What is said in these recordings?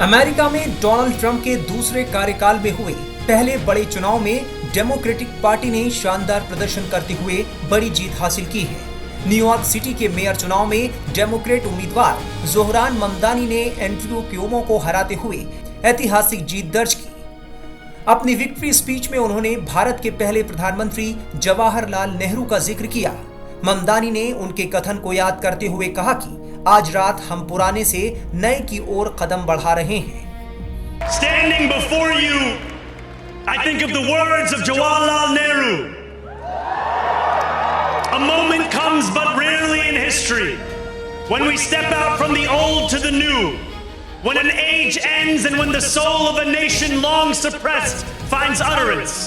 America में Donald Trump के दूसरे कार्यकाल में हुए पहले बड़े चुनाव में डेमोक्रेटिक पार्टी ने शानदार प्रदर्शन करते हुए बड़ी जीत हासिल की है। न्यूयॉर्क सिटी के मेयर चुनाव में डेमोक्रेट उम्मीदवार जोहरान ममदानी ने एंड्रयू क्यूमो को हराते हुए ऐतिहासिक जीत दर्ज की। अपनी विक्ट्री स्पीच में उन्होंने भारत के पहले प्रधानमंत्री जवाहरलाल नेहरू का जिक्र किया। ममदानी ने उनके कथन को याद करते हुए कहा कि आज रात हम पुराने से नए की ओर कदम बढ़ा रहे हैं। Standing before you, I think of the words of Jawaharlal Nehru. A moment comes but rarely in history when we step out from the old to the new, when an age ends and when the soul of a nation long suppressed finds utterance.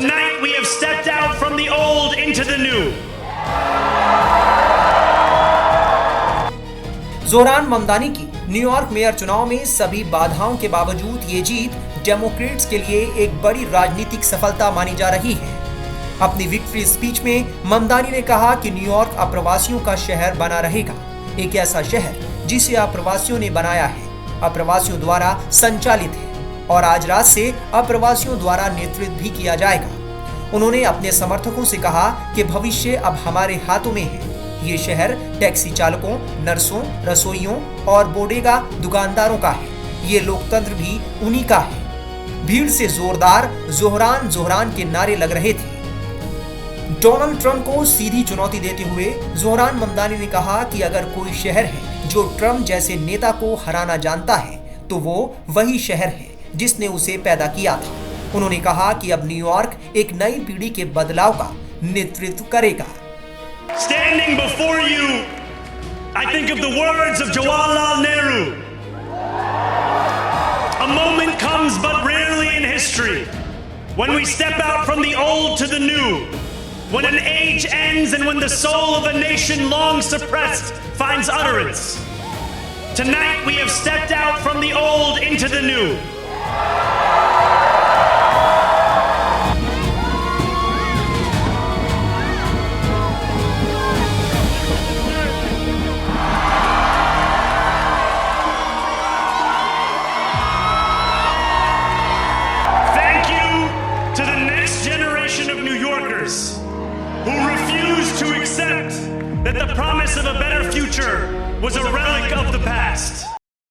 Tonight we have stepped out from the old into the new. Zohran Mamdani की New York mayor चुनाव में सभी बाधाओं के बावजूद ये जीत Democrats के लिए एक बड़ी राजनीतिक सफलता मानी जा रही है। अपनी विक्ट्री स्पीच में ममदानी ने कहा कि न्यूयॉर्क अप्रवासियों का शहर बना रहेगा, एक ऐसा शहर जिसे अप्रवासियों ने बनाया है, अप्रवासियों द्वारा संचालित है और आज रात से अप्रवासियों द्वारा नेतृत्व भी किया जाएगा। उन्होंने अपने समर्थकों से कहा कि भविष्य अब हमारे हाथों में है। ये शहर टैक्सी चालकों, नर्सों, रसोइयों और बोडेगा दुकानदारों का है। ये लोकतंत्र भी उन्हीं का है। भीड़ से जोरदार जोहरान जोहरान के नारे लग रहे थे। डोनाल्ड ट्रंप को सीधी चुनौती देते हुए जोहरान ममदानी ने कहा कि अगर कोई शहर है जो ट्रंप जैसे नेता को हराना जानता है तो वो वही शहर है जिसने उसे पैदा किया था। उन्होंने कहा कि अब न्यूयॉर्क एक नई पीढ़ी के बदलाव का नेतृत्व करेगा। Standing before you, I think of the words of Jawaharlal Nehru. A moment comes but rarely in history when we step out from the old to the new, when an age ends and when the soul of a nation long suppressed finds utterance. Tonight we have stepped out from the old into the new. Who refused to accept that the promise of a better future was a relic of the past.